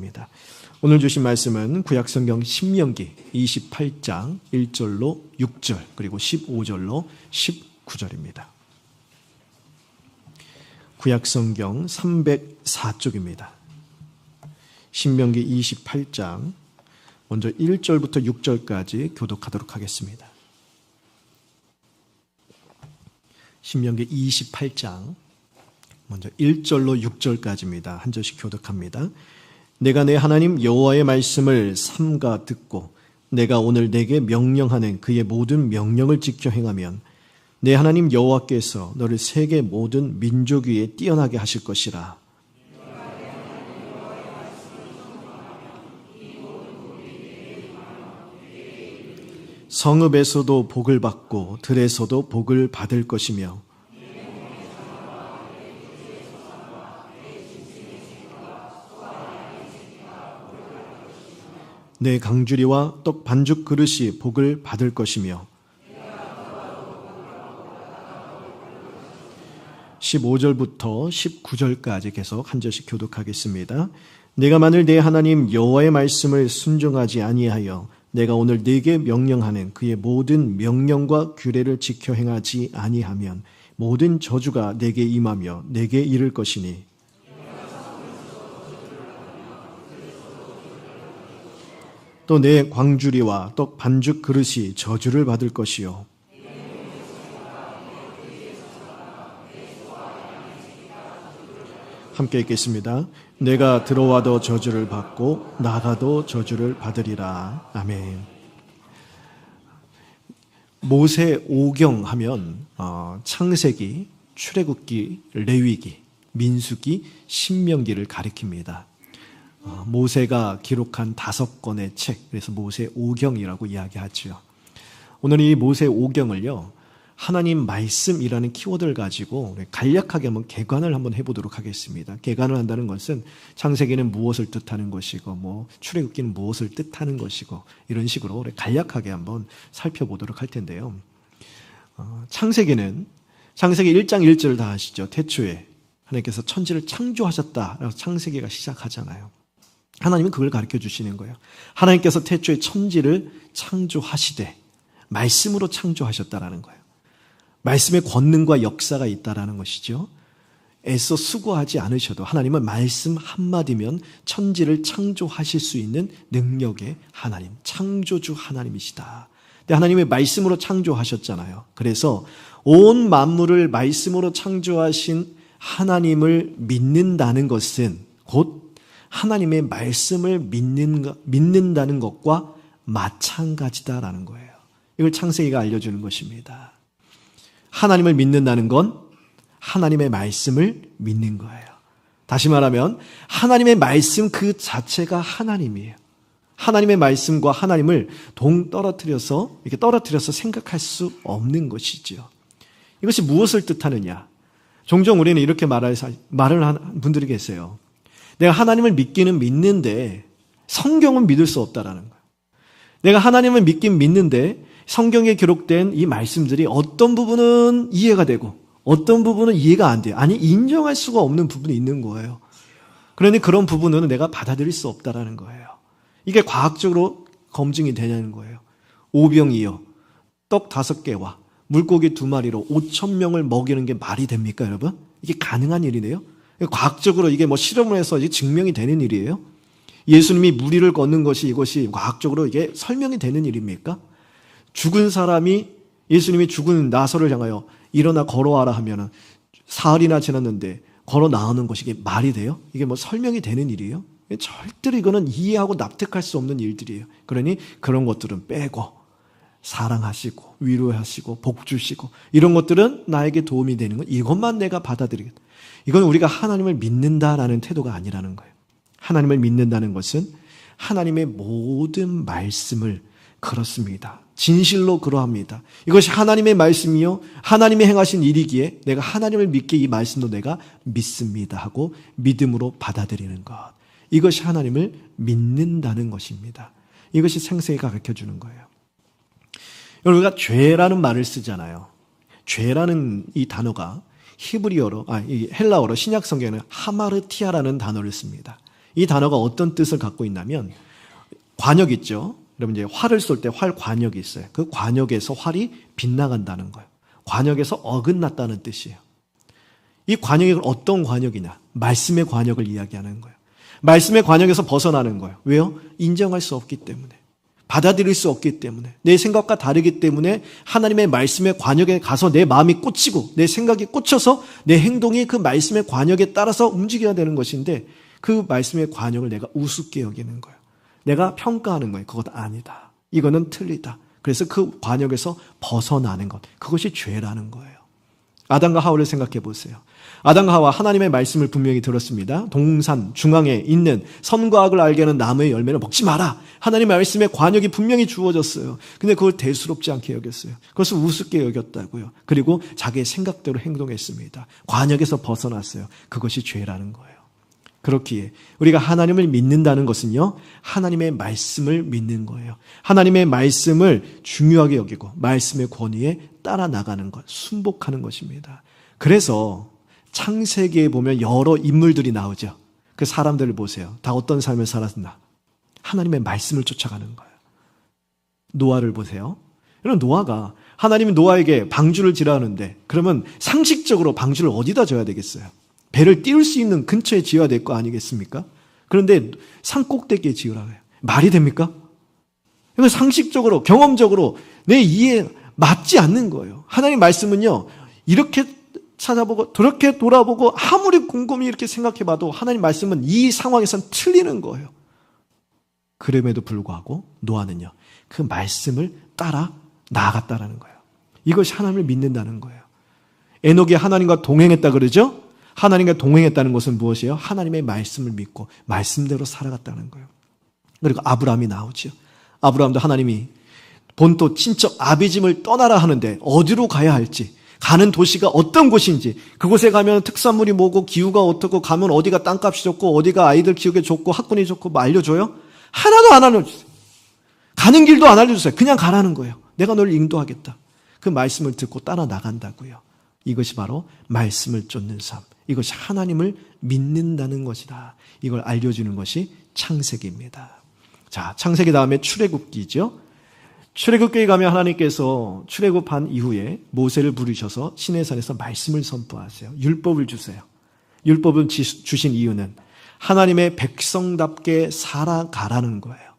합니다. 오늘 주신 말씀은 구약성경 신명기 28장 1절로 6절 그리고 15절로 19절입니다. 구약성경 304쪽입니다. 신명기 28장 먼저 1절부터 6절까지 교독하도록 하겠습니다. 신명기 28장 먼저 1절로 6절까지입니다. 한 절씩 교독합니다. 내가 내 하나님 여호와의 말씀을 삼가 듣고 내가 오늘 내게 명령하는 그의 모든 명령을 지켜 행하면 내 하나님 여호와께서 너를 세계 모든 민족 위에 뛰어나게 하실 것이라. 성읍에서도 복을 받고 들에서도 복을 받을 것이며 내 강주리와 떡 반죽 그릇이 복을 받을 것이며 15절부터 19절까지 계속 한 절씩 교독하겠습니다. 내가 만일 내 하나님 여호와의 말씀을 순종하지 아니하여 내가 오늘 네게 명령하는 그의 모든 명령과 규례를 지켜 행하지 아니하면 모든 저주가 내게 임하며 내게 이를 것이니 또 내 광주리와 떡 반죽 그릇이 저주를 받을 것이요 함께 읽겠습니다. 내가 들어와도 저주를 받고 나가도 저주를 받으리라. 아멘. 모세 오경 하면 창세기, 출애굽기, 레위기, 민수기, 신명기를 가리킵니다. 모세가 기록한 5권의 책, 그래서 모세 오경이라고 이야기하죠. 오늘 이 모세 오경을요, 하나님 말씀이라는 키워드를 가지고 간략하게 한번 개관을 한번 해보도록 하겠습니다. 개관을 한다는 것은 창세기는 무엇을 뜻하는 것이고 출애굽기는 무엇을 뜻하는 것이고 이런 식으로 간략하게 한번 살펴보도록 할 텐데요. 창세기 1장 1절을 다 아시죠? 태초에 하나님께서 천지를 창조하셨다라고 창세기가 시작하잖아요. 하나님은 그걸 가르쳐 주시는 거예요. 하나님께서 태초에 천지를 창조하시되 말씀으로 창조하셨다라는 거예요. 말씀의 권능과 역사가 있다라는 것이죠. 애써 수고하지 않으셔도 하나님은 말씀 한마디면 천지를 창조하실 수 있는 능력의 하나님, 창조주 하나님이시다. 근데 하나님의 말씀으로 창조하셨잖아요. 그래서 온 만물을 말씀으로 창조하신 하나님을 믿는다는 것은 곧 하나님의 말씀을 믿는다는 것과 마찬가지다라는 거예요. 이걸 창세기가 알려주는 것입니다. 하나님을 믿는다는 건 하나님의 말씀을 믿는 거예요. 다시 말하면 하나님의 말씀 그 자체가 하나님이에요. 하나님의 말씀과 하나님을 동떨어뜨려서 이렇게 떨어뜨려서 생각할 수 없는 것이지요. 이것이 무엇을 뜻하느냐? 종종 우리는 이렇게 말을 하는 분들이 계세요. 내가 하나님을 믿기는 믿는데 성경은 믿을 수 없다라는 거예요. 내가 하나님을 믿긴 믿는데 성경에 기록된 이 말씀들이 어떤 부분은 이해가 되고 어떤 부분은 이해가 안 돼요. 아니 인정할 수가 없는 부분이 있는 거예요. 그러니 그런 부분은 내가 받아들일 수 없다라는 거예요. 이게 과학적으로 검증이 되냐는 거예요. 오병이어 떡 5개와 물고기 2마리로 5,000명을 먹이는 게 말이 됩니까, 여러분? 이게 가능한 일이네요. 과학적으로 이게 실험을 해서 이게 증명이 되는 일이에요. 예수님이 무리를 걷는 것이 이것이 과학적으로 이게 설명이 되는 일입니까? 죽은 사람이 예수님이 죽은 나사로를 향하여 일어나 걸어와라 하면은 사흘이나 지났는데 걸어 나오는 것이 이게 말이 돼요? 이게 설명이 되는 일이에요? 절대로 이거는 이해하고 납득할 수 없는 일들이에요. 그러니 그런 것들은 빼고 사랑하시고 위로하시고 복 주시고 이런 것들은 나에게 도움이 되는 것, 이것만 내가 받아들이겠다. 이건 우리가 하나님을 믿는다라는 태도가 아니라는 거예요. 하나님을 믿는다는 것은 하나님의 모든 말씀을 그렇습니다. 진실로 그러합니다. 이것이 하나님의 말씀이요 하나님이 행하신 일이기에 내가 하나님을 믿기에 이 말씀도 내가 믿습니다 하고 믿음으로 받아들이는 것, 이것이 하나님을 믿는다는 것입니다. 이것이 생세기가 가르쳐주는 거예요. 여러분, 우리가 죄라는 말을 쓰잖아요. 죄라는 이 단어가 헬라어로 신약 성경에는 하마르티아라는 단어를 씁니다. 이 단어가 어떤 뜻을 갖고 있냐면 관역 있죠. 여러분 이제 활을 쏠 때 활 관역이 있어요. 그 관역에서 활이 빗나간다는 거예요. 관역에서 어긋났다는 뜻이에요. 이 관역이 어떤 관역이냐? 말씀의 관역을 이야기하는 거예요. 말씀의 관역에서 벗어나는 거예요. 왜요? 인정할 수 없기 때문에. 받아들일 수 없기 때문에. 내 생각과 다르기 때문에 하나님의 말씀의 관역에 가서 내 마음이 꽂히고 내 생각이 꽂혀서 내 행동이 그 말씀의 관역에 따라서 움직여야 되는 것인데 그 말씀의 관역을 내가 우습게 여기는 거예요. 내가 평가하는 거예요. 그것 아니다. 이거는 틀리다. 그래서 그 관역에서 벗어나는 것. 그것이 죄라는 거예요. 아담과 하와를 생각해 보세요. 아담과 하와 하나님의 말씀을 분명히 들었습니다. 동산 중앙에 있는 선과 악을 알게 하는 나무의 열매를 먹지 마라. 하나님의 말씀의 관역이 분명히 주어졌어요. 근데 그걸 대수롭지 않게 여겼어요. 그것을 우습게 여겼다고요. 그리고 자기의 생각대로 행동했습니다. 관역에서 벗어났어요. 그것이 죄라는 거예요. 그렇기에 우리가 하나님을 믿는다는 것은요, 하나님의 말씀을 믿는 거예요. 하나님의 말씀을 중요하게 여기고 말씀의 권위에 따라 나가는 것, 순복하는 것입니다. 그래서 창세기에 보면 여러 인물들이 나오죠. 그 사람들을 보세요. 다 어떤 삶을 살았나? 하나님의 말씀을 쫓아가는 거예요. 노아를 보세요. 여러분, 노아가 하나님이 노아에게 방주를 지라는데 그러면 상식적으로 방주를 어디다 져야 되겠어요? 배를 띄울 수 있는 근처에 지어야 될 거 아니겠습니까? 그런데 산 꼭대기에 지으라고 해요. 말이 됩니까? 이건 상식적으로, 경험적으로 내 이해에 맞지 않는 거예요. 하나님 말씀은요, 이렇게 찾아보고, 저렇게 돌아보고, 아무리 곰곰이 이렇게 생각해봐도 하나님 말씀은 이 상황에선 틀리는 거예요. 그럼에도 불구하고 노아는요, 그 말씀을 따라 나아갔다라는 거예요. 이것이 하나님을 믿는다는 거예요. 에녹이 하나님과 동행했다 그러죠? 하나님과 동행했다는 것은 무엇이에요? 하나님의 말씀을 믿고 말씀대로 살아갔다는 거예요. 그리고 아브라함이 나오죠. 아브라함도 하나님이 본토 친척 아비집을 떠나라 하는데 어디로 가야 할지, 가는 도시가 어떤 곳인지, 그곳에 가면 특산물이 뭐고 기후가 어떻고, 가면 어디가 땅값이 좋고 어디가 아이들 키우기 좋고 학군이 좋고 뭐 알려줘요? 하나도 안 알려주세요. 가는 길도 안 알려주세요. 그냥 가라는 거예요. 내가 널 인도하겠다. 그 말씀을 듣고 따라 나간다고요. 이것이 바로 말씀을 쫓는 삶, 이것이 하나님을 믿는다는 것이다. 이걸 알려주는 것이 창세기입니다. 자, 창세기 다음에 출애굽기죠. 출애굽기에 가면 하나님께서 출애굽한 이후에 모세를 부르셔서 시내산에서 말씀을 선포하세요. 율법을 주세요. 율법을 주신 이유는 하나님의 백성답게 살아가라는 거예요.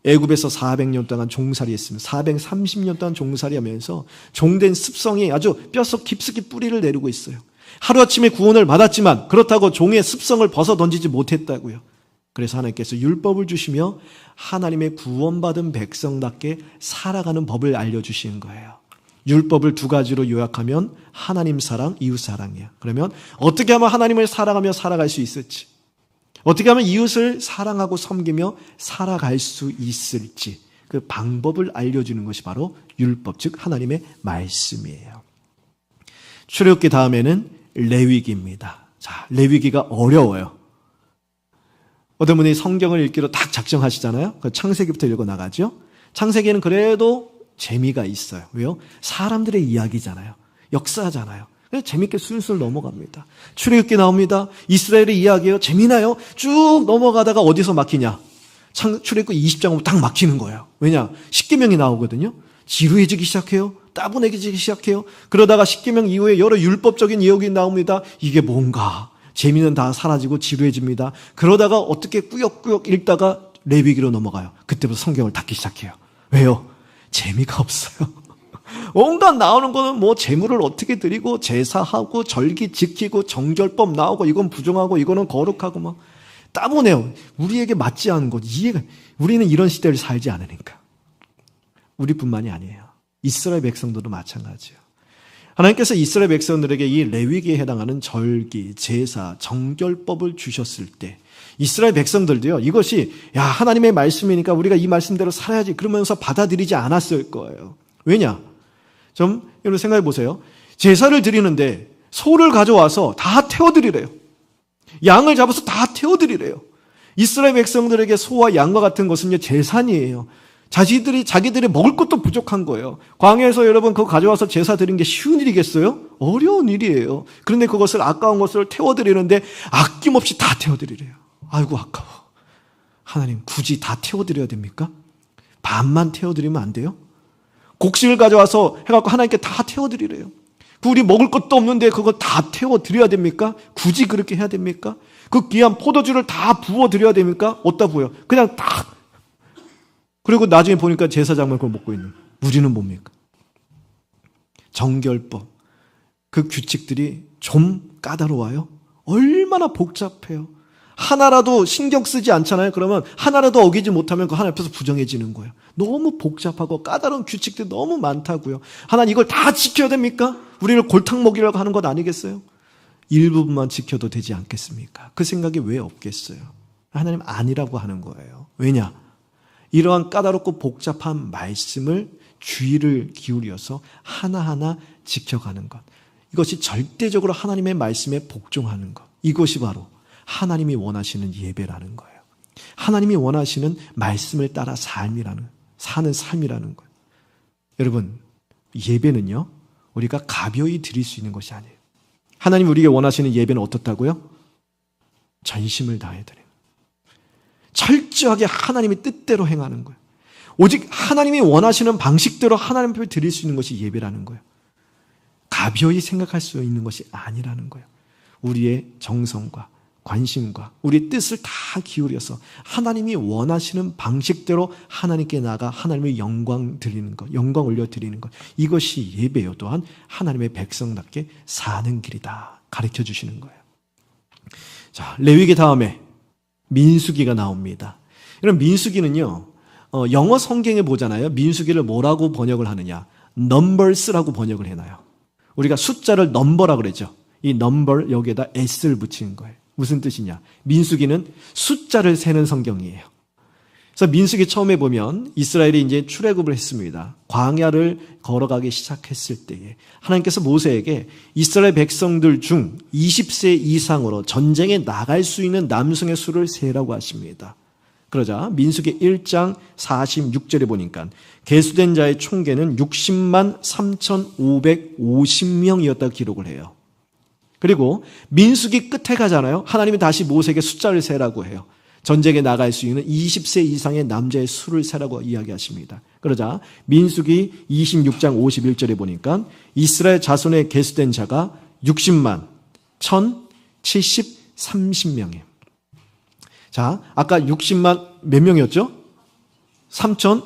애굽에서 400년 동안 종살이했습니다. 430년 동안 종살이하면서 종된 습성이 아주 뼛속 깊숙이 뿌리를 내리고 있어요. 하루아침에 구원을 받았지만 그렇다고 종의 습성을 벗어던지지 못했다고요. 그래서 하나님께서 율법을 주시며 하나님의 구원받은 백성답게 살아가는 법을 알려주시는 거예요. 율법을 두 가지로 요약하면 하나님 사랑, 이웃 사랑이에요. 그러면 어떻게 하면 하나님을 사랑하며 살아갈 수 있을지, 어떻게 하면 이웃을 사랑하고 섬기며 살아갈 수 있을지, 그 방법을 알려주는 것이 바로 율법, 즉 하나님의 말씀이에요. 출애굽기 다음에는 레위기입니다. 자, 레위기가 어려워요. 어떤 분이 성경을 읽기로 딱 작정하시잖아요. 그 창세기부터 읽어 나가죠. 창세기는 그래도 재미가 있어요. 왜요? 사람들의 이야기잖아요. 역사잖아요. 그래서 재밌게 술술 넘어갑니다. 출애굽기 나옵니다. 이스라엘의 이야기예요. 재미나요? 쭉 넘어가다가 어디서 막히냐? 출애굽기 20장 오면 딱 막히는 거예요. 왜냐? 십계명이 나오거든요. 지루해지기 시작해요. 따분해지기 시작해요. 그러다가 십계명 이후에 여러 율법적인 이야기 나옵니다. 이게 뭔가? 재미는 다 사라지고 지루해집니다. 그러다가 어떻게 꾸역꾸역 읽다가 레위기로 넘어가요. 그때부터 성경을 닫기 시작해요. 왜요? 재미가 없어요. 온갖 나오는 거는 뭐 재물을 어떻게 드리고 제사하고 절기 지키고 정결법 나오고 이건 부정하고 이거는 거룩하고 막 따분해요. 우리에게 맞지 않은 것, 우리는 이런 시대를 살지 않으니까. 우리뿐만이 아니에요. 이스라엘 백성들도 마찬가지예요. 하나님께서 이스라엘 백성들에게 이 레위기에 해당하는 절기, 제사, 정결법을 주셨을 때 이스라엘 백성들도요, 이것이 야 하나님의 말씀이니까 우리가 이 말씀대로 살아야지 그러면서 받아들이지 않았을 거예요. 왜냐? 좀 여러분 생각해 보세요. 제사를 드리는데 소를 가져와서 다 태워드리래요. 양을 잡아서 다 태워드리래요. 이스라엘 백성들에게 소와 양과 같은 것은요 제산이에요. 자기들이 먹을 것도 부족한 거예요. 광야에서 여러분 그거 가져와서 제사 드리는 게 쉬운 일이겠어요? 어려운 일이에요. 그런데 그것을 아까운 것을 태워드리는데 아낌없이 다 태워드리래요. 아이고 아까워. 하나님 굳이 다 태워드려야 됩니까? 반만 태워드리면 안 돼요? 곡식을 가져와서 해갖고 하나님께 다 태워드리래요. 우리 먹을 것도 없는데 그걸 다 태워드려야 됩니까? 굳이 그렇게 해야 됩니까? 그 귀한 포도주를 다 부어드려야 됩니까? 어디다 부어요? 그냥 딱. 그리고 나중에 보니까 제사장만 그걸 먹고 있는. 우리는 뭡니까? 정결법. 그 규칙들이 좀 까다로워요? 얼마나 복잡해요. 하나라도 신경 쓰지 않잖아요. 그러면 하나라도 어기지 못하면 그 하나님 앞에서 부정해지는 거예요. 너무 복잡하고 까다로운 규칙들이 너무 많다고요. 하나님 이걸 다 지켜야 됩니까? 우리를 골탕 먹이려고 하는 것 아니겠어요? 일부분만 지켜도 되지 않겠습니까? 그 생각이 왜 없겠어요? 하나님 아니라고 하는 거예요. 왜냐? 이러한 까다롭고 복잡한 말씀을 주의를 기울여서 하나하나 지켜가는 것. 이것이 절대적으로 하나님의 말씀에 복종하는 것. 이것이 바로 하나님이 원하시는 예배라는 거예요. 하나님이 원하시는 말씀을 따라 사는 삶이라는 거예요. 여러분, 예배는요, 우리가 가벼이 드릴 수 있는 것이 아니에요. 하나님 우리에게 원하시는 예배는 어떻다고요? 전심을 다해 드려요. 철저하게 하나님의 뜻대로 행하는 거예요. 오직 하나님이 원하시는 방식대로 하나님 앞에 드릴 수 있는 것이 예배라는 거예요. 가벼이 생각할 수 있는 것이 아니라는 거예요. 우리의 정성과 관심과 우리의 뜻을 다 기울여서 하나님이 원하시는 방식대로 하나님께 나아가 하나님의 영광 드리는 것, 영광 올려드리는 것, 이것이 예배요. 또한 하나님의 백성답게 사는 길이다 가르쳐 주시는 거예요. 자, 레위기 다음에 민수기가 나옵니다. 이런 민수기는요, 영어 성경에 보잖아요. 민수기를 뭐라고 번역을 하느냐? numbers라고 번역을 해놔요. 우리가 숫자를 넘버라고 그러죠. 이 number 여기에다 s를 붙이는 거예요. 무슨 뜻이냐? 민수기는 숫자를 세는 성경이에요. 그래서 민수기 처음에 보면 이스라엘이 이제 출애굽을 했습니다. 광야를 걸어가기 시작했을 때에 하나님께서 모세에게 이스라엘 백성들 중 20세 이상으로 전쟁에 나갈 수 있는 남성의 수를 세라고 하십니다. 그러자 민수기 1장 46절에 보니까 계수된 자의 총계는 60만 3,550명이었다고 기록을 해요. 그리고 민수기 끝에 가잖아요. 하나님이 다시 모세에게 숫자를 세라고 해요. 전쟁에 나갈 수 있는 20세 이상의 남자의 수를 세라고 이야기하십니다. 그러자 민수기 26장 51절에 보니까 이스라엘 자손에 계수된 자가 60만 1,070명이에요. 자, 아까 60만 몇 명이었죠? 갑자기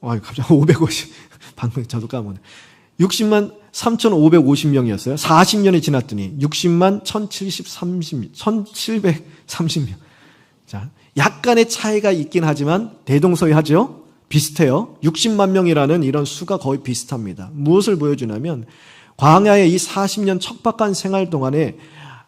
550. 방금 저도 까먹네. 60만 3,550명이었어요. 40년이 지났더니 60만 1,730명. 자, 약간의 차이가 있긴 하지만 대동소이하죠? 비슷해요. 60만 명이라는 이런 수가 거의 비슷합니다. 무엇을 보여주냐면 광야의 이 40년 척박한 생활 동안에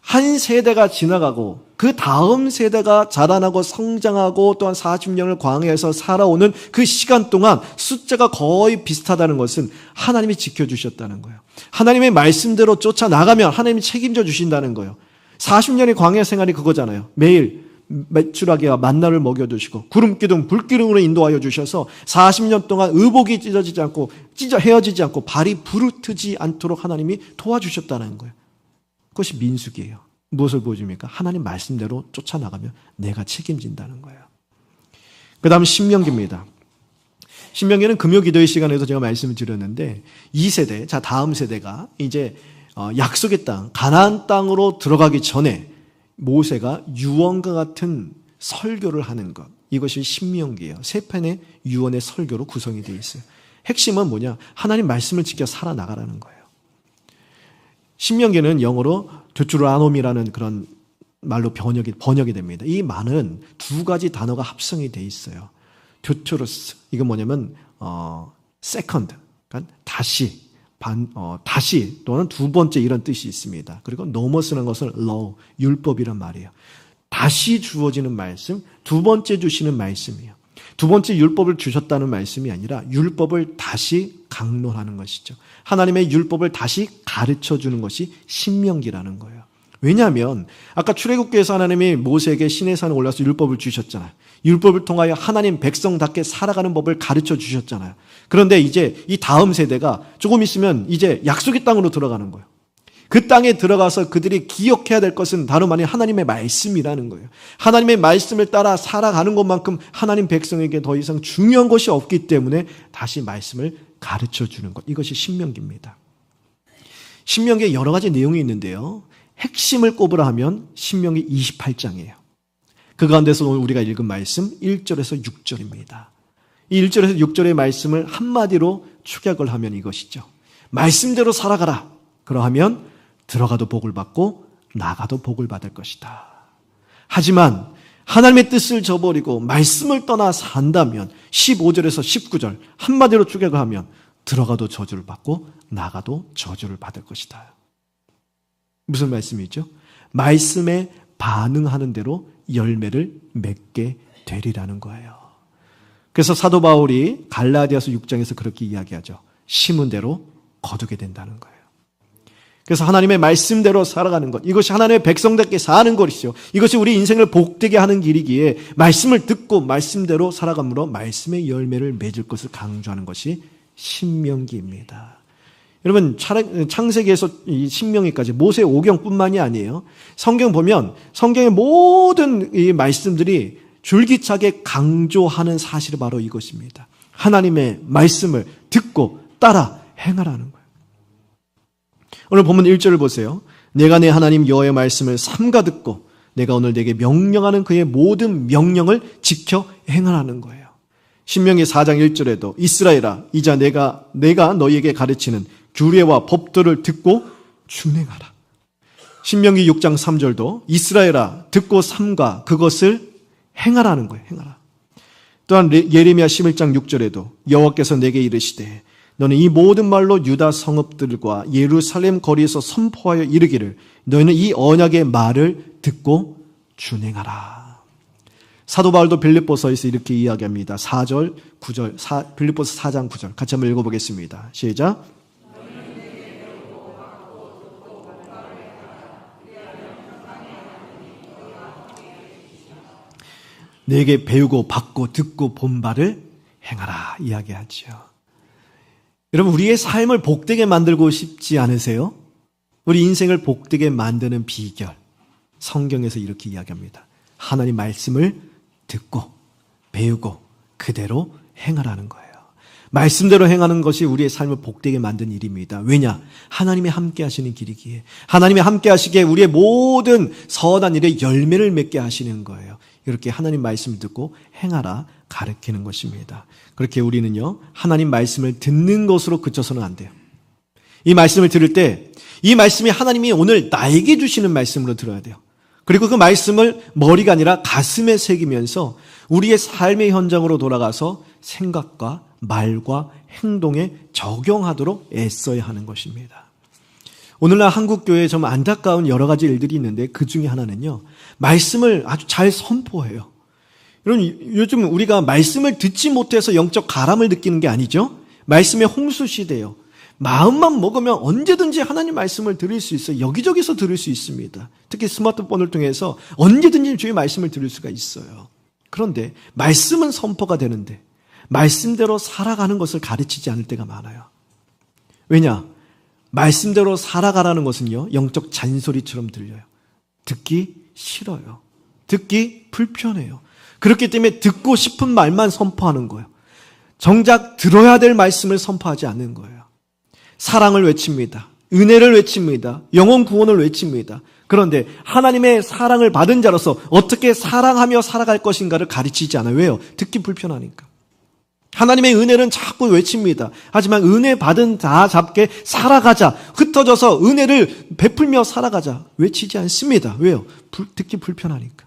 한 세대가 지나가고 그 다음 세대가 자라나고 성장하고 또한 40년을 광야에서 살아오는 그 시간 동안 숫자가 거의 비슷하다는 것은 하나님이 지켜주셨다는 거예요. 하나님의 말씀대로 쫓아나가면 하나님이 책임져 주신다는 거예요. 40년의 광야 생활이 그거잖아요. 매일 메추라기와 만나를 먹여주시고 구름기둥 불기둥으로 인도하여 주셔서 40년 동안 의복이 헤어지지 않고 발이 부르트지 않도록 하나님이 도와주셨다는 거예요. 그것이 민수기예요. 무엇을 보여줍니까? 하나님 말씀대로 쫓아나가면 내가 책임진다는 거예요. 그 다음 신명기입니다. 신명기는 금요기도의 시간에도 제가 말씀을 드렸는데 이 세대, 자 다음 세대가 이제 약속의 땅, 가나안 땅으로 들어가기 전에 모세가 유언과 같은 설교를 하는 것, 이것이 신명기예요. 세 편의 유언의 설교로 구성이 되어 있어요. 핵심은 뭐냐? 하나님 말씀을 지켜 살아나가라는 거예요. 신명기는 영어로 드투로노미라는 그런 말로 번역이 됩니다. 이 말은 두 가지 단어가 합성이 돼 있어요. 드투로스, 이건 뭐냐면 세컨드, 그러니까 다시 또는 두 번째 이런 뜻이 있습니다. 그리고 노머스라는 것은 law, 율법이란 말이에요. 다시 주어지는 말씀, 두 번째 주시는 말씀이에요. 두 번째 율법을 주셨다는 말씀이 아니라 율법을 다시 강론하는 것이죠. 하나님의 율법을 다시 가르쳐 주는 것이 신명기라는 거예요. 왜냐하면 아까 출애굽기에서 하나님이 모세에게 시내산에 올라서 율법을 주셨잖아요. 율법을 통하여 하나님 백성답게 살아가는 법을 가르쳐 주셨잖아요. 그런데 이제 이 다음 세대가 조금 있으면 이제 약속의 땅으로 들어가는 거예요. 그 땅에 들어가서 그들이 기억해야 될 것은 다름 아닌 하나님의 말씀이라는 거예요. 하나님의 말씀을 따라 살아가는 것만큼 하나님 백성에게 더 이상 중요한 것이 없기 때문에 다시 말씀을 가르쳐 주는 것. 이것이 신명기입니다. 신명기에 여러 가지 내용이 있는데요. 핵심을 꼽으라 하면 신명기 28장이에요. 그 가운데서 오늘 우리가 읽은 말씀 1절에서 6절입니다. 이 1절에서 6절의 말씀을 한마디로 축약을 하면 이것이죠. 말씀대로 살아가라. 그러하면 들어가도 복을 받고 나가도 복을 받을 것이다. 하지만 하나님의 뜻을 저버리고 말씀을 떠나 산다면 15절에서 19절 한마디로 축약을 하면 들어가도 저주를 받고 나가도 저주를 받을 것이다. 무슨 말씀이죠? 말씀에 반응하는 대로 열매를 맺게 되리라는 거예요. 그래서 사도 바울이 갈라디아서 6장에서 그렇게 이야기하죠. 심은 대로 거두게 된다는 거예요. 그래서 하나님의 말씀대로 살아가는 것, 이것이 하나님의 백성답게 사는 것이죠. 이것이 우리 인생을 복되게 하는 길이기에 말씀을 듣고 말씀대로 살아감으로 말씀의 열매를 맺을 것을 강조하는 것이 신명기입니다. 여러분, 창세기에서 이 신명기까지 모세 오경뿐만이 아니에요. 성경 보면 성경의 모든 이 말씀들이 줄기차게 강조하는 사실이 바로 이것입니다. 하나님의 말씀을 듣고 따라 행하라는 거예요. 오늘 본문 1절을 보세요. 내가 내 하나님 여호와의 말씀을 삼가 듣고 내가 오늘 내게 명령하는 그의 모든 명령을 지켜 행하라는 거예요. 신명기 4장 1절에도 이스라엘아 이제 내가 너희에게 가르치는 규례와 법도를 듣고 준행하라. 신명기 6장 3절도 이스라엘아 듣고 삼가 그것을 행하라는 거예요. 행하라. 또한 예레미야 11장 6절에도 여호와께서 내게 이르시되 너는 이 모든 말로 유다 성읍들과 예루살렘 거리에서 선포하여 이르기를 너희는 이 언약의 말을 듣고 준행하라. 사도 바울도 빌립보서에서 이렇게 이야기합니다. 4절, 9절, 빌립보서 4장 9절 같이 한번 읽어보겠습니다. 시작. 내게 배우고 받고 듣고 본 바를 행하라 이야기하죠. 여러분, 우리의 삶을 복되게 만들고 싶지 않으세요? 우리 인생을 복되게 만드는 비결, 성경에서 이렇게 이야기합니다. 하나님 말씀을 듣고 배우고 그대로 행하라는 거예요. 말씀대로 행하는 것이 우리의 삶을 복되게 만든 일입니다. 왜냐? 하나님이 함께 하시는 길이기에, 하나님이 함께 하시기에 우리의 모든 선한 일에 열매를 맺게 하시는 거예요. 이렇게 하나님 말씀을 듣고 행하라 가르치는 것입니다. 그렇게 우리는요, 하나님 말씀을 듣는 것으로 그쳐서는 안 돼요. 이 말씀을 들을 때 이 말씀이 하나님이 오늘 나에게 주시는 말씀으로 들어야 돼요. 그리고 그 말씀을 머리가 아니라 가슴에 새기면서 우리의 삶의 현장으로 돌아가서 생각과 말과 행동에 적용하도록 애써야 하는 것입니다. 오늘날 한국교회에 좀 안타까운 여러 가지 일들이 있는데 그 중에 하나는요, 말씀을 아주 잘 선포해요. 여러분, 요즘 우리가 말씀을 듣지 못해서 영적 가람을 느끼는 게 아니죠. 말씀의 홍수 시대예요. 마음만 먹으면 언제든지 하나님 말씀을 들을 수 있어요. 여기저기서 들을 수 있습니다. 특히 스마트폰을 통해서 언제든지 주의 말씀을 들을 수가 있어요. 그런데 말씀은 선포가 되는데 말씀대로 살아가는 것을 가르치지 않을 때가 많아요. 왜냐? 말씀대로 살아가라는 것은요, 영적 잔소리처럼 들려요. 듣기 싫어요. 듣기 불편해요. 그렇기 때문에 듣고 싶은 말만 선포하는 거예요. 정작 들어야 될 말씀을 선포하지 않는 거예요. 사랑을 외칩니다. 은혜를 외칩니다. 영혼 구원을 외칩니다. 그런데 하나님의 사랑을 받은 자로서 어떻게 사랑하며 살아갈 것인가를 가르치지 않아요. 왜요? 듣기 불편하니까. 하나님의 은혜는 자꾸 외칩니다. 하지만 은혜 받은 자 잡게 살아가자, 흩어져서 은혜를 베풀며 살아가자 외치지 않습니다. 왜요? 듣기 불편하니까.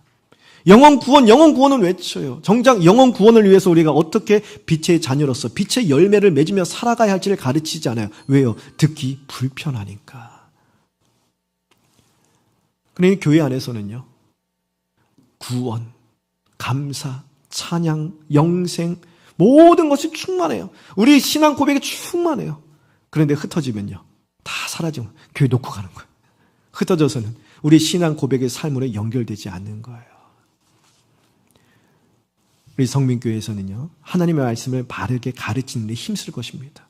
영혼 구원은 외쳐요. 정작 영혼 구원을 위해서 우리가 어떻게 빛의 자녀로서 빛의 열매를 맺으며 살아가야 할지를 가르치지 않아요. 왜요? 듣기 불편하니까. 그러니 교회 안에서는요, 구원, 감사, 찬양, 영생, 모든 것이 충만해요. 우리 신앙 고백이 충만해요. 그런데 흩어지면요, 다 사라지면 교회 놓고 가는 거예요. 흩어져서는 우리 신앙 고백의 삶으로 연결되지 않는 거예요. 우리 성민교회에서는요, 하나님의 말씀을 바르게 가르치는 데 힘쓸 것입니다.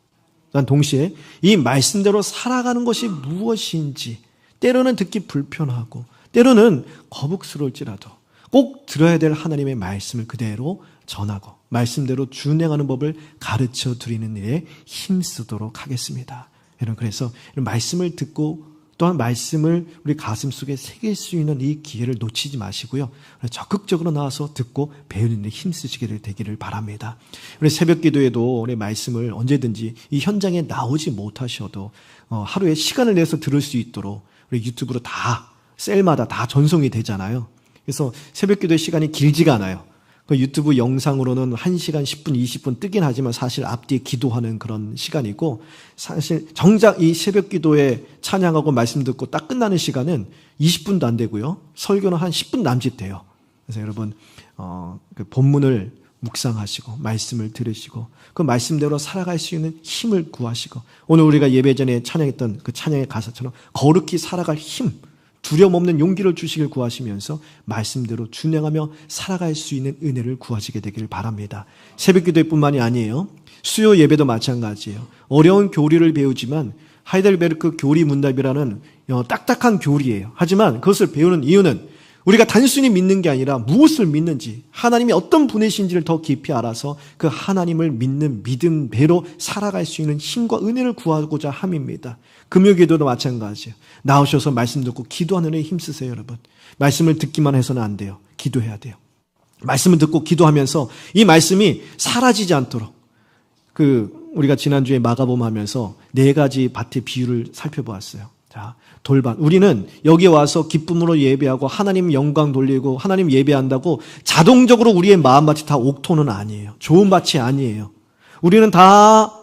난 동시에 이 말씀대로 살아가는 것이 무엇인지 때로는 듣기 불편하고 때로는 거북스러울지라도 꼭 들어야 될 하나님의 말씀을 그대로 전하고 말씀대로 준행하는 법을 가르쳐 드리는 일에 힘쓰도록 하겠습니다. 여러분, 그래서 말씀을 듣고 또한 말씀을 우리 가슴 속에 새길 수 있는 이 기회를 놓치지 마시고요. 적극적으로 나와서 듣고 배우는 데 힘쓰시게 되기를 바랍니다. 우리 새벽 기도에도 우리 말씀을 언제든지 이 현장에 나오지 못하셔도 하루에 시간을 내서 들을 수 있도록 우리 유튜브로 다 셀마다 다 전송이 되잖아요. 그래서 새벽 기도의 시간이 길지가 않아요. 그 유튜브 영상으로는 1시간 10분, 20분 뜨긴 하지만 사실 앞뒤에 기도하는 그런 시간이고 사실 정작 이 새벽 기도에 찬양하고 말씀 듣고 딱 끝나는 시간은 20분도 안 되고요. 설교는 한 10분 남짓돼요. 그래서 여러분 그 본문을 묵상하시고 말씀을 들으시고 그 말씀대로 살아갈 수 있는 힘을 구하시고 오늘 우리가 예배 전에 찬양했던 그 찬양의 가사처럼 거룩히 살아갈 힘, 두려움 없는 용기를 주시길 구하시면서 말씀대로 준행하며 살아갈 수 있는 은혜를 구하시게 되기를 바랍니다. 새벽 기도뿐만이 아니에요. 수요 예배도 마찬가지예요. 어려운 교리를 배우지만 하이델베르크 교리 문답이라는 딱딱한 교리예요. 하지만 그것을 배우는 이유는 우리가 단순히 믿는 게 아니라 무엇을 믿는지 하나님이 어떤 분이신지를 더 깊이 알아서 그 하나님을 믿는 믿음대로 살아갈 수 있는 힘과 은혜를 구하고자 함입니다. 금요기도도 마찬가지예요. 나오셔서 말씀 듣고 기도하는 데 힘쓰세요, 여러분. 말씀을 듣기만 해서는 안 돼요. 기도해야 돼요. 말씀을 듣고 기도하면서 이 말씀이 사라지지 않도록 우리가 지난주에 마가복음 하면서 4가지 밭의 비유를 살펴보았어요. 자, 돌밭. 우리는 여기 와서 기쁨으로 예배하고 하나님 영광 돌리고 하나님 예배한다고 자동적으로 우리의 마음밭이 다 옥토는 아니에요. 좋은 밭이 아니에요. 우리는 다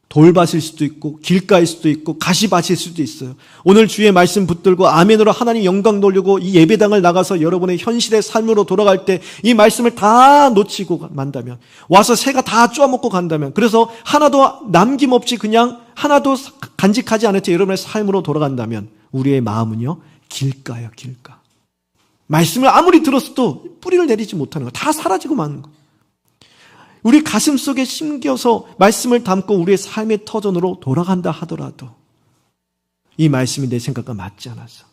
돌밭일 수도 있고 길가일 수도 있고 가시밭일 수도 있어요. 오늘 주의 말씀 붙들고 아멘으로 하나님 영광 돌리고 이 예배당을 나가서 여러분의 현실의 삶으로 돌아갈 때 이 말씀을 다 놓치고 만다면 와서 새가 다 쪼아먹고 간다면 그래서 하나도 남김없이 그냥 하나도 간직하지 않을 때 여러분의 삶으로 돌아간다면 우리의 마음은요 길가예요. 길가. 말씀을 아무리 들었어도 뿌리를 내리지 못하는 거 다 사라지고 마는 거. 우리 가슴 속에 심겨서 말씀을 담고 우리의 삶의 터전으로 돌아간다 하더라도 이 말씀이 내 생각과 맞지 않아서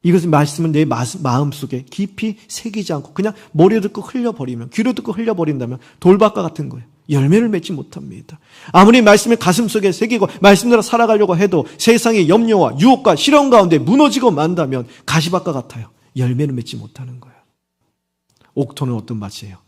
이것은 말씀은 내 마음 속에 깊이 새기지 않고 그냥 머리를 듣고 흘려버리면 귀로 듣고 흘려버린다면 돌밭과 같은 거예요. 열매를 맺지 못합니다. 아무리 말씀을 가슴 속에 새기고 말씀대로 살아가려고 해도 세상의 염려와 유혹과 시련 가운데 무너지고 만다면 가시밭과 같아요. 열매를 맺지 못하는 거예요. 옥토는 어떤 밭이에요?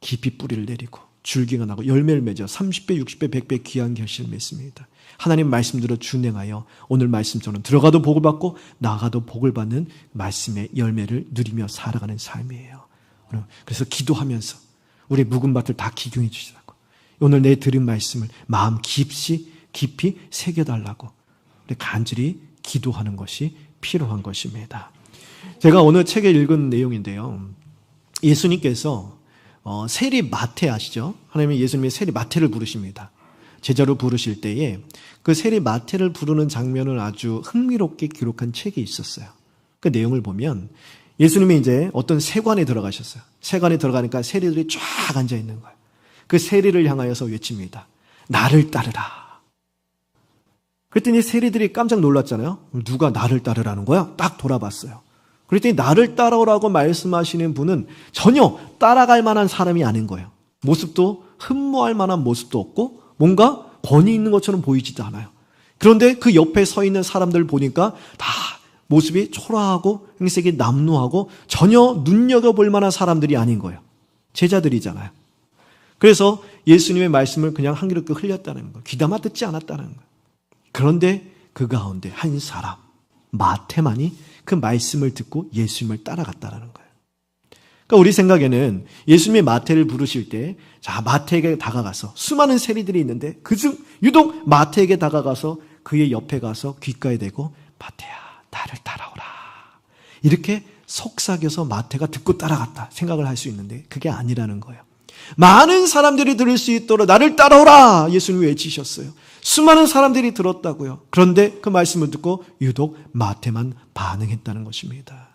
깊이 뿌리를 내리고 줄기가 나고 열매를 맺어 30배, 60배, 100배 귀한 결실을 맺습니다. 하나님 말씀대로 준행하여 오늘 말씀처럼 들어가도 복을 받고 나가도 복을 받는 말씀의 열매를 누리며 살아가는 삶이에요. 그래서 기도하면서 우리 묵은 밭을 다 기경해 주시라고 오늘 내 들은 말씀을 마음 깊이 새겨달라고 우리 간절히 기도하는 것이 필요한 것입니다. 제가 오늘 책에 읽은 내용인데요. 예수님께서 세리 마태 아시죠? 하나님이 예수님의 세리 마태를 부르십니다. 제자로 부르실 때에 그 세리 마태를 부르는 장면을 아주 흥미롭게 기록한 책이 있었어요. 그 내용을 보면 예수님이 이제 어떤 세관에 들어가셨어요. 세관에 들어가니까 세리들이 쫙 앉아 있는 거예요. 그 세리를 향하여서 외칩니다. 나를 따르라. 그랬더니 세리들이 깜짝 놀랐잖아요. 누가 나를 따르라는 거야? 딱 돌아봤어요. 그랬더니 나를 따라오라고 말씀하시는 분은 전혀 따라갈 만한 사람이 아닌 거예요. 모습도 흠모할 만한 모습도 없고 뭔가 권위 있는 것처럼 보이지도 않아요. 그런데 그 옆에 서 있는 사람들 보니까 다 모습이 초라하고 행색이 남루하고 전혀 눈여겨볼 만한 사람들이 아닌 거예요. 제자들이잖아요. 그래서 예수님의 말씀을 그냥 한 귀로 흘렸다는 거예요. 귀담아 듣지 않았다는 거예요. 그런데 그 가운데 한 사람 마태만이 그 말씀을 듣고 예수님을 따라갔다는 거예요. 그러니까 우리 생각에는 예수님의 마태를 부르실 때 자 마태에게 다가가서 수많은 세리들이 있는데 그중 유독 마태에게 다가가서 그의 옆에 가서 귓가에 대고 마태야 나를 따라오라. 이렇게 속삭여서 마태가 듣고 따라갔다 생각을 할 수 있는데 그게 아니라는 거예요. 많은 사람들이 들을 수 있도록 나를 따라오라 예수님이 외치셨어요. 수많은 사람들이 들었다고요. 그런데 그 말씀을 듣고 유독 마태만 반응했다는 것입니다.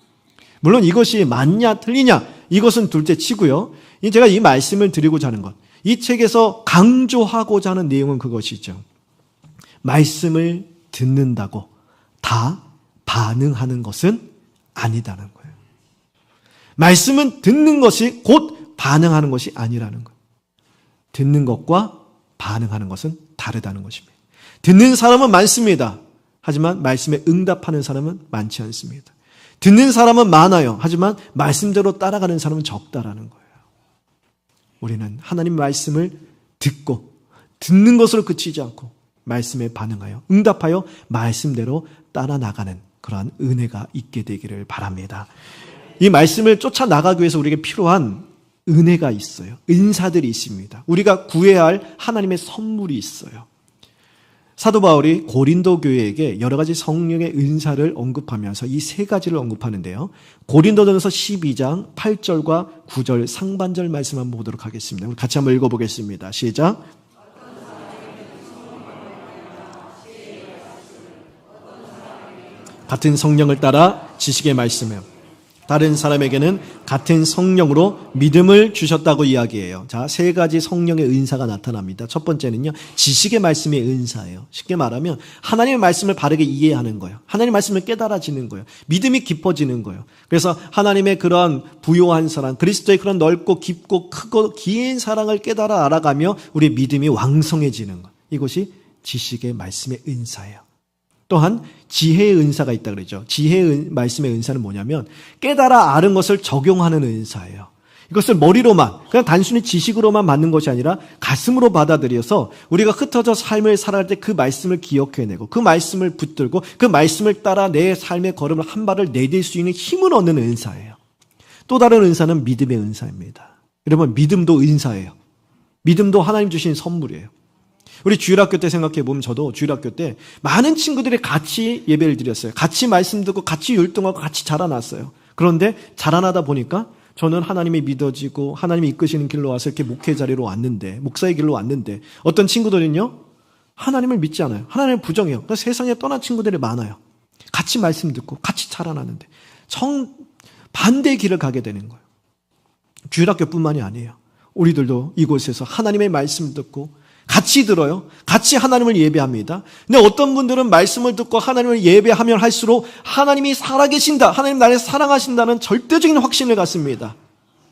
물론 이것이 맞냐 틀리냐 이것은 둘째 치고요. 제가 이 말씀을 드리고자 하는 것, 이 책에서 강조하고자 하는 내용은 그것이죠. 말씀을 듣는다고 다 반응하는 것은 아니다는 거예요. 말씀은 듣는 것이 곧 반응하는 것이 아니라는 거예요. 듣는 것과 반응하는 것은 다르다는 것입니다. 듣는 사람은 많습니다. 하지만 말씀에 응답하는 사람은 많지 않습니다. 듣는 사람은 많아요. 하지만 말씀대로 따라가는 사람은 적다라는 거예요. 우리는 하나님 말씀을 듣고 듣는 것으로 그치지 않고 말씀에 반응하여 응답하여 말씀대로 따라 나가는 그러한 은혜가 있게 되기를 바랍니다. 이 말씀을 쫓아 나가기 위해서 우리에게 필요한 은혜가 있어요. 은사들이 있습니다. 우리가 구해야 할 하나님의 선물이 있어요. 사도 바울이 고린도 교회에게 여러 가지 성령의 은사를 언급하면서 이 세 가지를 언급하는데요. 고린도전서 12장 8절과 9절 상반절 말씀 한번 보도록 하겠습니다. 우리 같이 한번 읽어보겠습니다. 시작. 같은 성령을 따라 지식의 말씀을, 다른 사람에게는 같은 성령으로 믿음을 주셨다고 이야기해요. 자, 세 가지 성령의 은사가 나타납니다. 첫 번째는요, 지식의 말씀의 은사예요. 쉽게 말하면 하나님의 말씀을 바르게 이해하는 거예요. 하나님의 말씀을 깨달아지는 거예요. 믿음이 깊어지는 거예요. 그래서 하나님의 그런 부요한 사랑, 그리스도의 그런 넓고 깊고 크고 긴 사랑을 깨달아 알아가며 우리의 믿음이 왕성해지는 것. 이것이 지식의 말씀의 은사예요. 또한 지혜의 은사가 있다 그러죠. 지혜의 말씀의 은사는 뭐냐면 깨달아 아는 것을 적용하는 은사예요. 이것을 머리로만, 그냥 단순히 지식으로만 받는 것이 아니라 가슴으로 받아들여서 우리가 흩어져 삶을 살아갈 때 그 말씀을 기억해내고 그 말씀을 붙들고 그 말씀을 따라 내 삶의 걸음을 한 발을 내딜 수 있는 힘을 얻는 은사예요. 또 다른 은사는 믿음의 은사입니다. 여러분, 믿음도 은사예요. 믿음도 하나님 주신 선물이에요. 우리 주일학교 때 생각해 보면 저도 주일학교 때 많은 친구들이 같이 예배를 드렸어요. 같이 말씀 듣고 같이 율동하고 같이 자라났어요. 그런데 자라나다 보니까 저는 하나님이 믿어지고 하나님이 이끄시는 길로 와서 이렇게 목회 자리로 왔는데, 목사의 길로 왔는데 어떤 친구들은요 하나님을 믿지 않아요. 하나님을 부정해요. 그러니까 세상에 떠난 친구들이 많아요. 같이 말씀 듣고 같이 자라나는데 반대의 길을 가게 되는 거예요. 주일학교뿐만이 아니에요. 우리들도 이곳에서 하나님의 말씀을 듣고 같이 들어요. 같이 하나님을 예배합니다. 근데 어떤 분들은 말씀을 듣고 하나님을 예배하면 할수록 하나님이 살아계신다, 하나님 나를 사랑하신다는 절대적인 확신을 갖습니다.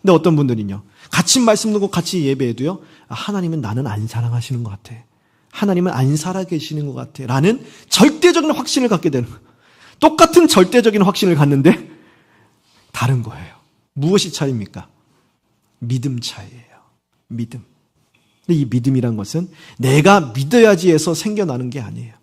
근데 어떤 분들은요, 같이 말씀 듣고 같이 예배해도요, 하나님은 나는 안 사랑하시는 것 같아, 하나님은 안 살아계시는 것 같아 라는 절대적인 확신을 갖게 되는 거예요. 똑같은 절대적인 확신을 갖는데 다른 거예요. 무엇이 차이입니까? 믿음 차이예요. 믿음. 근데 이 믿음이란 것은 내가 믿어야지 해서 생겨나는 게 아니에요.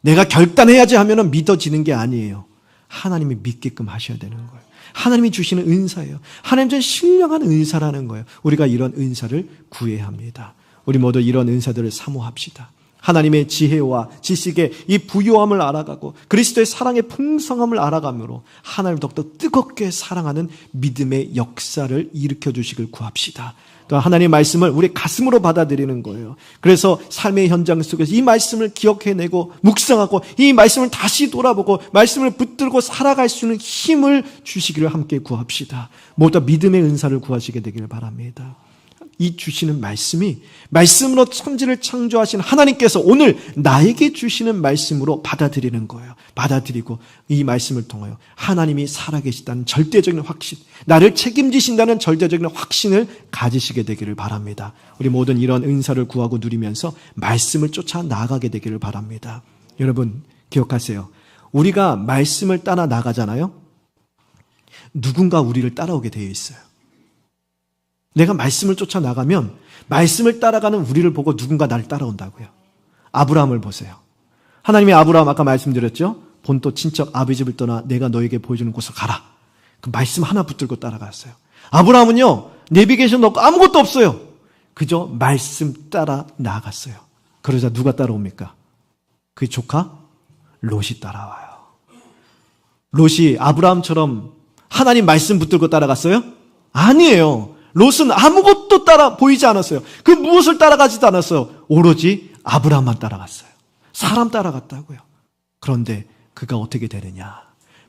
내가 결단해야지 하면 믿어지는 게 아니에요. 하나님이 믿게끔 하셔야 되는 거예요. 하나님이 주시는 은사예요. 하나님 전 신령한 은사라는 거예요. 우리가 이런 은사를 구해야 합니다. 우리 모두 이런 은사들을 사모합시다. 하나님의 지혜와 지식의 이 부요함을 알아가고 그리스도의 사랑의 풍성함을 알아가므로 하나님을 더욱더 뜨겁게 사랑하는 믿음의 역사를 일으켜 주시길 구합시다. 또 하나님의 말씀을 우리 가슴으로 받아들이는 거예요. 그래서 삶의 현장 속에서 이 말씀을 기억해내고 묵상하고 이 말씀을 다시 돌아보고 말씀을 붙들고 살아갈 수 있는 힘을 주시기를 함께 구합시다. 모두 믿음의 은사를 구하시게 되기를 바랍니다. 이 주시는 말씀이 말씀으로 천지를 창조하신 하나님께서 오늘 나에게 주시는 말씀으로 받아들이는 거예요. 받아들이고 이 말씀을 통하여 하나님이 살아계시다는 절대적인 확신, 나를 책임지신다는 절대적인 확신을 가지시게 되기를 바랍니다. 우리 모든 이런 은사를 구하고 누리면서 말씀을 쫓아 나가게 되기를 바랍니다. 여러분 기억하세요. 우리가 말씀을 따라 나가잖아요. 누군가 우리를 따라오게 되어 있어요. 내가 말씀을 쫓아 나가면 말씀을 따라가는 우리를 보고 누군가 나를 따라온다고요. 아브라함을 보세요. 하나님이 아브라함 아까 말씀드렸죠. 본토 친척 아비 집을 떠나 내가 너에게 보여주는 곳으로 가라. 그 말씀 하나 붙들고 따라갔어요. 아브라함은요, 내비게이션도 없고 아무것도 없어요. 그저 말씀 따라 나갔어요. 그러자 누가 따라옵니까? 그의 조카 롯이 따라와요. 롯이 아브라함처럼 하나님 말씀 붙들고 따라갔어요? 아니에요. 롯은 아무것도 따라 보이지 않았어요. 그 무엇을 따라가지도 않았어요. 오로지 아브라함만 따라갔어요. 사람 따라갔다고요. 그런데 그가 어떻게 되느냐?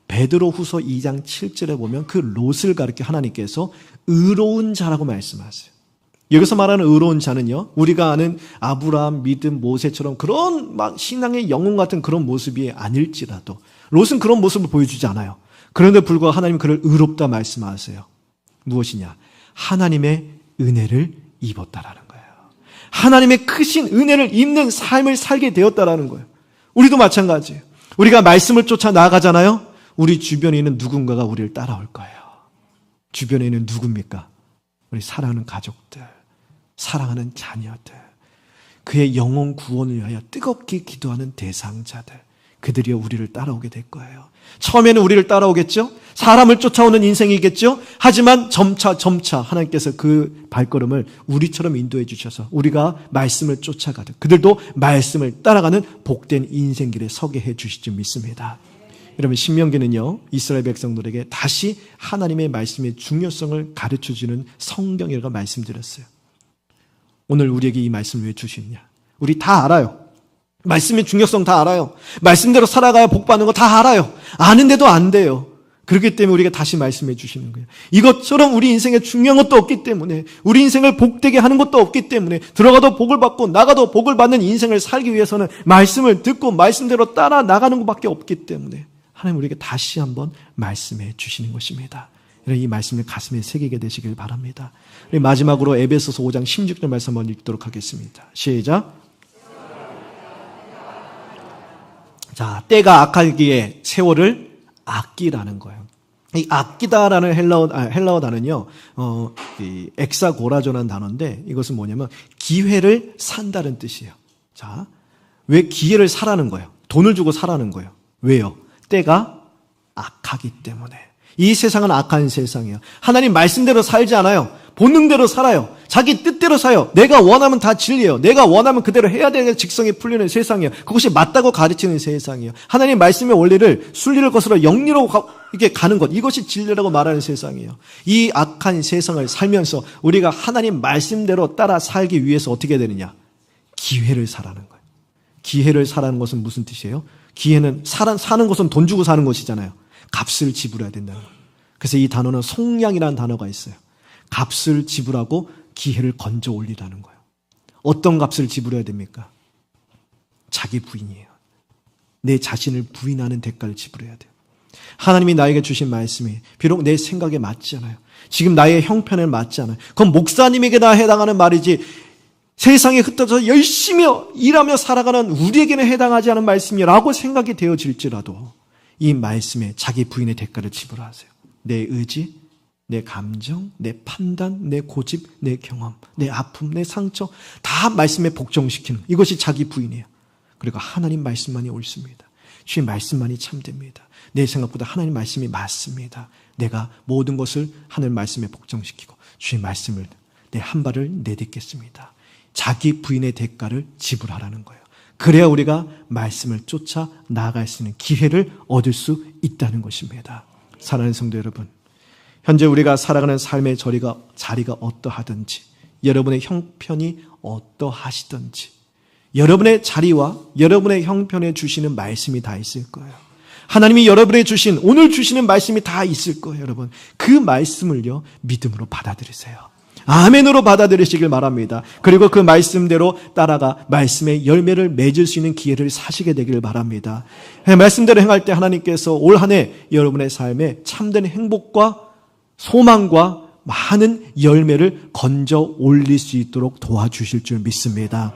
베드로후서 2장 7절에 보면 그 롯을 가리켜 하나님께서 의로운 자라고 말씀하세요. 여기서 말하는 의로운 자는요, 우리가 아는 아브라함, 믿음, 모세처럼 그런 막 신앙의 영웅 같은 그런 모습이 아닐지라도, 롯은 그런 모습을 보여주지 않아요. 그런데 불구하고 하나님은 그를 의롭다 말씀하세요. 무엇이냐? 하나님의 은혜를 입었다라는 거예요. 하나님의 크신 은혜를 입는 삶을 살게 되었다라는 거예요. 우리도 마찬가지예요. 우리가 말씀을 쫓아 나아가잖아요. 우리 주변에 있는 누군가가 우리를 따라올 거예요. 주변에 있는 누굽니까? 우리 사랑하는 가족들, 사랑하는 자녀들, 그의 영혼 구원을 위하여 뜨겁게 기도하는 대상자들, 그들이 우리를 따라오게 될 거예요. 처음에는 우리를 따라오겠죠? 사람을 쫓아오는 인생이겠죠? 하지만 점차 하나님께서 그 발걸음을 우리처럼 인도해 주셔서 우리가 말씀을 쫓아가듯 그들도 말씀을 따라가는 복된 인생길에 서게 해 주실 줄 믿습니다. 여러분, 신명기는요, 이스라엘 백성들에게 다시 하나님의 말씀의 중요성을 가르쳐주는 성경이라고 말씀드렸어요. 오늘 우리에게 이 말씀을 왜 주시느냐? 우리 다 알아요. 말씀의 중요성 다 알아요. 말씀대로 살아가야 복 받는 거 다 알아요. 아는데도 안 돼요. 그렇기 때문에 우리가 다시 말씀해 주시는 거예요. 이것처럼 우리 인생에 중요한 것도 없기 때문에, 우리 인생을 복되게 하는 것도 없기 때문에, 들어가도 복을 받고 나가도 복을 받는 인생을 살기 위해서는 말씀을 듣고 말씀대로 따라 나가는 것밖에 없기 때문에 하나님 우리에게 다시 한번 말씀해 주시는 것입니다. 이 말씀을 가슴에 새기게 되시길 바랍니다. 마지막으로 에베소서 5장 16절 말씀 한번 읽도록 하겠습니다. 시작. 자, 때가 악하기에 세월을 아끼라는 거예요. 이 아끼다라는 헬라어 단어는요, 이 엑사고라조라는 단어인데 이것은 뭐냐면 기회를 산다는 뜻이에요. 자, 왜 기회를 사라는 거예요? 돈을 주고 사라는 거예요. 왜요? 때가 악하기 때문에. 이 세상은 악한 세상이에요. 하나님 말씀대로 살지 않아요. 본능대로 살아요. 자기 뜻대로 살아요. 내가 원하면 다 진리예요. 내가 원하면 그대로 해야 되는 직성이 풀리는 세상이에요. 그것이 맞다고 가르치는 세상이에요. 하나님 말씀의 원리를 순리를 거스러 영리로 이렇게 가는 것, 이것이 진리라고 말하는 세상이에요. 이 악한 세상을 살면서 우리가 하나님 말씀대로 따라 살기 위해서 어떻게 되느냐? 기회를 사라는 거예요. 기회를 사라는 것은 무슨 뜻이에요? 기회는 사는 것은 돈 주고 사는 것이잖아요. 값을 지불해야 된다는 거예요. 그래서 이 단어는 속량이라는 단어가 있어요. 값을 지불하고 기회를 건져 올리라는 거예요. 어떤 값을 지불해야 됩니까? 자기 부인이에요. 내 자신을 부인하는 대가를 지불해야 돼요. 하나님이 나에게 주신 말씀이 비록 내 생각에 맞지 않아요. 지금 나의 형편에 맞지 않아요. 그건 목사님에게나 해당하는 말이지 세상에 흩어져 열심히 일하며 살아가는 우리에게는 해당하지 않은 말씀이라고 생각이 되어질지라도 이 말씀에 자기 부인의 대가를 지불하세요. 내 의지, 내 감정, 내 판단, 내 고집, 내 경험, 내 아픔, 내 상처 다 말씀에 복종시키는 이것이 자기 부인이에요. 그리고 하나님 말씀만이 옳습니다. 주의 말씀만이 참됩니다. 내 생각보다 하나님 말씀이 맞습니다. 내가 모든 것을 하늘 말씀에 복종시키고 주의 말씀을 내 한 발을 내딛겠습니다. 자기 부인의 대가를 지불하라는 거예요. 그래야 우리가 말씀을 쫓아 나아갈 수 있는 기회를 얻을 수 있다는 것입니다. 사랑하는 성도 여러분, 현재 우리가 살아가는 삶의 자리가 어떠하든지, 여러분의 형편이 어떠하시든지, 여러분의 자리와 여러분의 형편에 주시는 말씀이 다 있을 거예요. 하나님이 여러분에 주신, 오늘 주시는 말씀이 다 있을 거예요, 여러분. 그 말씀을요, 믿음으로 받아들이세요. 아멘으로 받아들이시길 바랍니다. 그리고 그 말씀대로 따라가 말씀의 열매를 맺을 수 있는 기회를 사시게 되기를 바랍니다. 말씀대로 행할 때 하나님께서 올 한 해 여러분의 삶에 참된 행복과 소망과 많은 열매를 건져 올릴 수 있도록 도와주실 줄 믿습니다.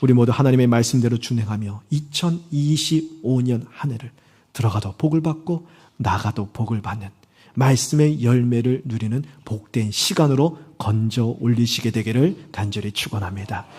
우리 모두 하나님의 말씀대로 준행하며 2025년 한 해를 들어가도 복을 받고 나가도 복을 받는 말씀의 열매를 누리는 복된 시간으로 건져 올리시게 되기를 간절히 축원합니다.